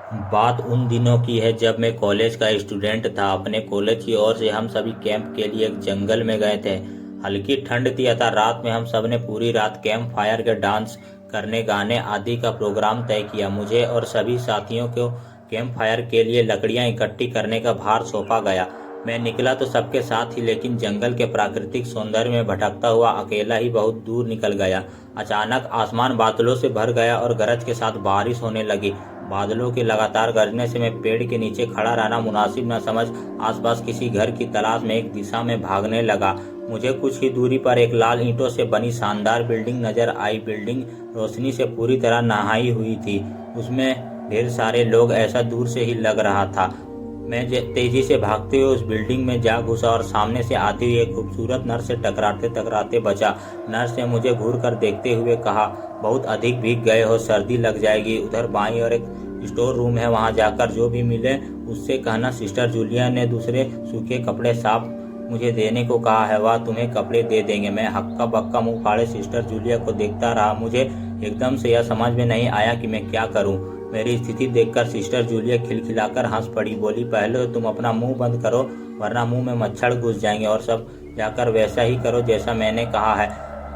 बात उन दिनों की है जब मैं कॉलेज का स्टूडेंट था। अपने कॉलेज की ओर से हम सभी कैंप के लिए एक जंगल में गए थे। हल्की ठंड थी अतः रात में हम सब ने पूरी रात कैंप फायर के डांस करने, गाने आदि का प्रोग्राम तय किया। मुझे और सभी साथियों को कैंप फायर के लिए लकड़ियां इकट्ठी करने का भार सौंपा गया। मैं निकला तो सबके साथ ही, लेकिन जंगल के प्राकृतिक सौंदर्य में भटकता हुआ अकेला ही बहुत दूर निकल गया। अचानक आसमान बादलों से भर गया और गरज के साथ बारिश होने लगी। बादलों के लगातार गरजने से मैं पेड़ के नीचे खड़ा रहना मुनासिब न समझ आसपास किसी घर की तलाश में एक दिशा में भागने लगा। मुझे कुछ ही दूरी पर एक लाल ईंटों से बनी शानदार बिल्डिंग नजर आई। बिल्डिंग रोशनी से पूरी तरह नहाई हुई थी। उसमें ढेर सारे लोग, ऐसा दूर से ही लग रहा था। मैं तेजी से भागते हुए उस बिल्डिंग में जा घुसा और सामने से आती हुई एक खूबसूरत नर्स से टकराते टकराते बचा। नर्स ने मुझे घूर कर देखते हुए कहा, बहुत अधिक भीग गए हो, सर्दी लग जाएगी। उधर बाईं और एक स्टोर रूम है, वहां जाकर जो भी मिले उससे कहना सिस्टर जूलिया ने दूसरे सूखे कपड़े साफ मुझे देने को कहा है, वह तुम्हें कपड़े दे देंगे। मैं हक्का बक्का मुंह फाड़े सिस्टर जूलिया को देखता रहा। मुझे एकदम से यह समझ में नहीं आया कि मैं क्या करूं। मेरी स्थिति देखकर सिस्टर जूलिया खिलखिलाकर हंस पड़ी। बोली, पहले तो तुम अपना मुंह बंद करो वरना मुंह में मच्छर घुस जाएंगे, और सब जाकर वैसा ही करो जैसा मैंने कहा है।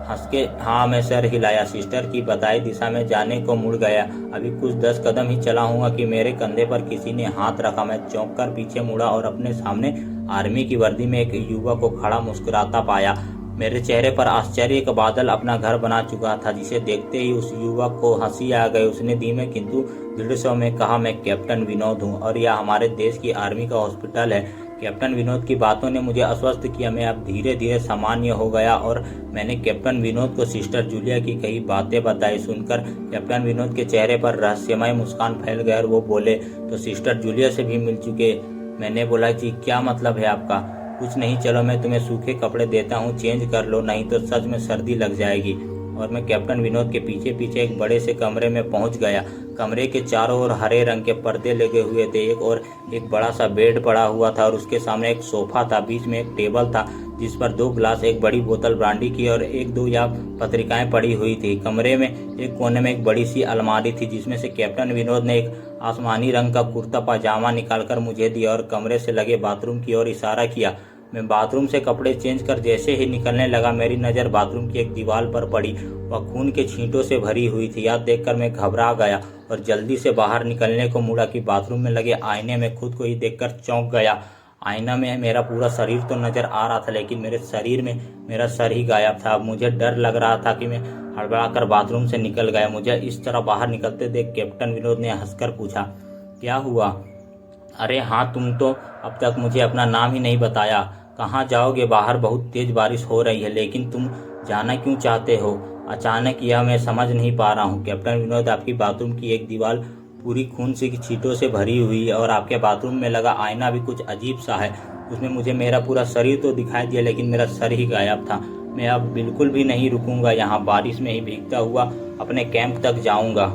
हंस के हाँ मैं सर हिलाया। सिस्टर की बताई दिशा में जाने को मुड़ गया। अभी कुछ 10 कदम ही चला हूँगा कि मेरे कंधे पर किसी ने हाथ रखा। मैं चौंक कर पीछे मुड़ा और अपने सामने आर्मी की वर्दी में एक युवक को खड़ा मुस्कुराता पाया। मेरे चेहरे पर आश्चर्य का बादल अपना घर बना चुका था, जिसे देखते ही उस युवक को हंसी आ गई। उसने धीमे किंतु दृढ़ स्वर में कहा, मैं कैप्टन विनोद हूँ और यह हमारे देश की आर्मी का हॉस्पिटल है। कैप्टन विनोद की बातों ने मुझे आश्वस्त किया। मैं अब धीरे धीरे सामान्य हो गया और मैंने कैप्टन विनोद को सिस्टर जूलिया की कई बातें बताई। सुनकर कैप्टन विनोद के चेहरे पर रहस्यमय मुस्कान फैल गया और वो बोले, तो सिस्टर जूलिया से भी मिल चुके? मैंने बोला, जी क्या मतलब है आपका? कुछ नहीं, चलो मैं तुम्हें सूखे कपड़े देता हूँ, चेंज कर लो, नहीं तो सच में सर्दी लग जाएगी। और मैं कैप्टन विनोद के पीछे पीछे एक बड़े से कमरे में पहुंच गया। कमरे के चारों ओर हरे रंग के पर्दे लगे हुए थे। एक बड़ा सा बेड पड़ा हुआ था और उसके सामने एक सोफा था। बीच में एक टेबल था जिस पर 2 गिलास, एक बड़ी बोतल ब्रांडी की और 1-2 या पत्रिकाएं पड़ी हुई थी। कमरे में एक कोने में एक बड़ी सी अलमारी थी जिसमें से कैप्टन विनोद ने एक आसमानी रंग का कुर्ता पाजामा निकालकर मुझे दिया और कमरे से लगे बाथरूम की ओर इशारा किया। मैं बाथरूम से कपड़े चेंज कर जैसे ही निकलने लगा, मेरी नज़र बाथरूम की एक दीवार पर पड़ी। वह खून के छींटों से भरी हुई थी। यह देखकर मैं घबरा गया और जल्दी से बाहर निकलने को मुड़ा कि बाथरूम में लगे आईने में खुद को ही देखकर चौंक गया। आईना में मेरा पूरा शरीर तो नजर आ रहा था, लेकिन मेरे शरीर में मेरा सर ही गायब था। अब मुझे डर लग रहा था कि मैं हड़बड़ाकर बाथरूम से निकल गया। मुझे इस तरह बाहर निकलते देख कैप्टन विनोद ने हंसकर पूछा, क्या हुआ? अरे हाँ, तुम तो अब तक मुझे अपना नाम ही नहीं बताया। कहाँ जाओगे? बाहर बहुत तेज बारिश हो रही है, लेकिन तुम जाना क्यों चाहते हो अचानक? यह मैं समझ नहीं पा रहा हूँ। कैप्टन विनोद, आपकी बाथरूम की एक दीवार पूरी खून से छींटों से भरी हुई है और आपके बाथरूम में लगा आईना भी कुछ अजीब सा है। उसमें मुझे मेरा पूरा शरीर तो दिखाई दिया, लेकिन मेरा सर ही गायब था। मैं अब बिल्कुल भी नहीं रुकूंगा यहाँ, बारिश में ही भीगता हुआ अपने कैंप तक जाऊंगा।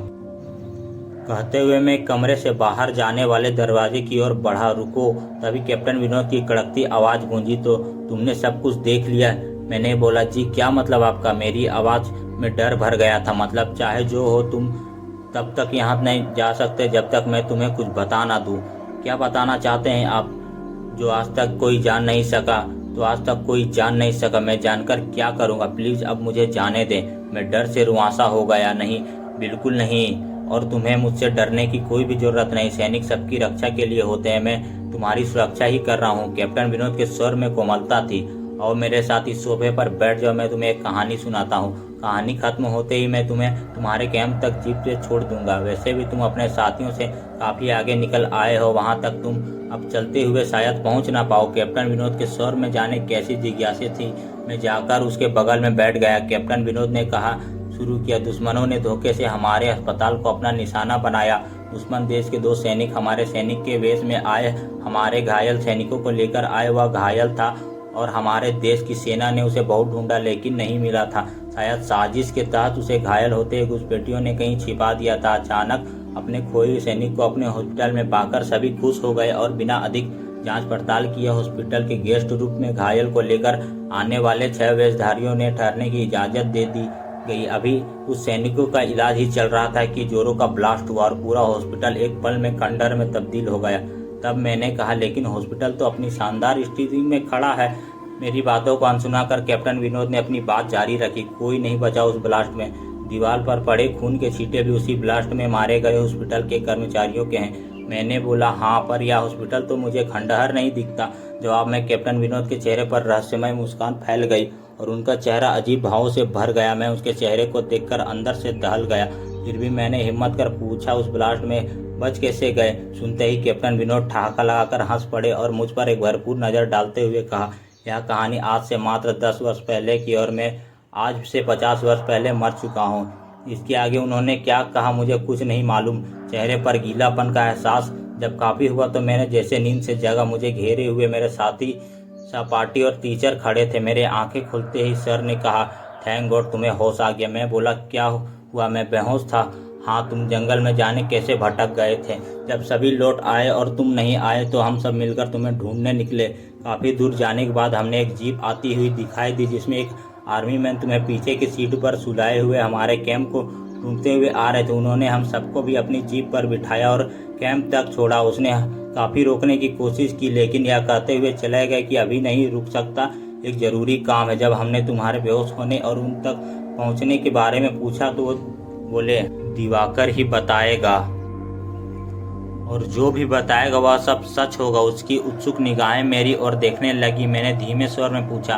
कहते हुए मैं कमरे से बाहर जाने वाले दरवाजे की ओर बढ़ा। रुको! तभी कैप्टन विनोद की कड़कती आवाज़ गूंजी, तो तुमने सब कुछ देख लिया? मैंने बोला, जी क्या मतलब आपका? मेरी आवाज़ में डर भर गया था। मतलब चाहे जो हो, तुम तब तक यहाँ नहीं जा सकते जब तक मैं तुम्हें कुछ बता ना दूँ। क्या बताना चाहते हैं आप? जो आज तक कोई जान नहीं सका, तो आज तक कोई जान नहीं सका। मैं जानकर क्या करूँगा? प्लीज़ अब मुझे जाने दें। मैं डर से रुआंसा हो गया। नहीं, बिल्कुल नहीं, और तुम्हें मुझसे डरने की कोई भी जरूरत नहीं। सैनिक सबकी रक्षा के लिए होते हैं, मैं तुम्हारी सुरक्षा ही कर रहा हूँ। कैप्टन विनोद के स्वर में कोमलता थी। और मेरे साथ इस सोफे पर बैठ जाओ, मैं तुम्हें एक कहानी सुनाता हूँ। कहानी खत्म होते ही मैं तुम्हें तुम्हारे कैंप तक जीप से छोड़ दूंगा। वैसे भी तुम अपने साथियों से काफी आगे निकल आए हो, वहां तक तुम अब चलते हुए शायद पहुंच ना पाओ। कैप्टन विनोद के स्वर में जाने कैसी जिज्ञासा थी। मैं जाकर उसके बगल में बैठ गया। कैप्टन विनोद ने कहा शुरू किया, दुश्मनों ने धोखे से हमारे अस्पताल को अपना निशाना बनाया। दुश्मन देश के 2 सैनिक हमारे सैनिक के वेश में आए, हमारे घायल सैनिकों को लेकर आए। वह घायल था और हमारे देश की सेना ने उसे बहुत ढूंढा, लेकिन नहीं मिला था। शायद साजिश के तहत उसे घायल होते घुसपैठियों ने कहीं छिपा दिया था। अचानक अपने खोए हुए सैनिक को अपने हॉस्पिटल में पाकर सभी खुश हो गए और बिना अधिक जांच पड़ताल किए हॉस्पिटल के गेस्ट रूम में घायल को लेकर आने वाले 6 वेशधारियों ने ठहरने की इजाजत दे दी। गई। अभी उस सैनिकों का इलाज ही चल रहा था कि जोरों का ब्लास्ट हुआ और पूरा हॉस्पिटल एक पल में खंडहर में तब्दील हो गया। तब मैंने कहा, लेकिन हॉस्पिटल तो अपनी शानदार स्थिति में खड़ा है। मेरी बातों को अनसुना कर कैप्टन विनोद ने अपनी बात जारी रखी। कोई नहीं बचा उस ब्लास्ट में। दीवार पर पड़े खून के छींटे भी उसी ब्लास्ट में मारे गए हॉस्पिटल के कर्मचारियों के हैं। मैंने बोला, हाँ, पर यह हॉस्पिटल तो मुझे खंडहर नहीं दिखता। जवाब में कैप्टन विनोद के चेहरे पर रहस्यमय मुस्कान फैल गई और उनका चेहरा अजीब भावों से भर गया। मैं उसके चेहरे को देखकर अंदर से दहल गया। फिर भी मैंने हिम्मत कर पूछा, उस ब्लास्ट में बच कैसे गए? सुनते ही कैप्टन विनोद ठहाका लगाकर हंस पड़े और मुझ पर एक भरपूर नज़र डालते हुए कहा, यह कहानी आज से मात्र 10 वर्ष पहले की और मैं आज से 50 वर्ष पहले मर चुका हूँ। इसके आगे उन्होंने क्या कहा मुझे कुछ नहीं मालूम। चेहरे पर गीलापन का एहसास जब काफ़ी हुआ तो मैंने जैसे नींद से जगा। मुझे घेरे हुए मेरे साथी, सहपाठी और टीचर खड़े थे। मेरे आंखें खुलते ही सर ने कहा, थैंक गॉड तुम्हें होश आ गया। मैं बोला, क्या हुआ? मैं बेहोश था। हाँ, तुम जंगल में जाने कैसे भटक गए थे? जब सभी लौट आए और तुम नहीं आए तो हम सब मिलकर तुम्हें ढूंढने निकले। काफ़ी दूर जाने के बाद हमने एक जीप आती हुई दिखाई दी जिसमें एक आर्मी मैन तुम्हें पीछे की सीट पर सुलाए हुए हमारे कैंप को ढूंढते हुए आ रहे थे। उन्होंने हम सबको भी अपनी जीप पर बिठाया और कैंप तक छोड़ा। उसने काफ़ी रोकने की कोशिश की लेकिन यह कहते हुए चले गए कि अभी नहीं रुक सकता, एक ज़रूरी काम है। जब हमने तुम्हारे बेहोश होने और उन तक पहुंचने के बारे में पूछा तो वो बोले, दिवाकर ही बताएगा और जो भी बताएगा वह सब सच होगा। उसकी उत्सुक निगाहें मेरी ओर देखने लगी। मैंने धीमे स्वर में पूछा,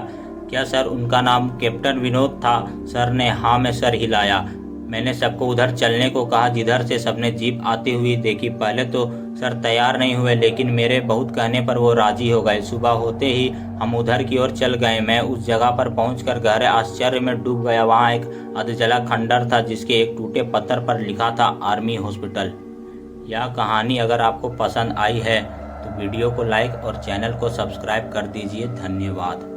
क्या सर उनका नाम कैप्टन विनोद था? सर ने हाँ में सर हिलाया। मैंने सबको उधर चलने को कहा जिधर से सबने जीप आती हुई देखी। पहले तो सर तैयार नहीं हुए लेकिन मेरे बहुत कहने पर वो राजी हो गए। सुबह होते ही हम उधर की ओर चल गए। मैं उस जगह पर पहुंचकर गहरे आश्चर्य में डूब गया। वहाँ एक अधजला खंडहर था जिसके एक टूटे पत्थर पर लिखा था आर्मी हॉस्पिटल। यह कहानी अगर आपको पसंद आई है तो वीडियो को लाइक और चैनल को सब्सक्राइब कर दीजिए। धन्यवाद।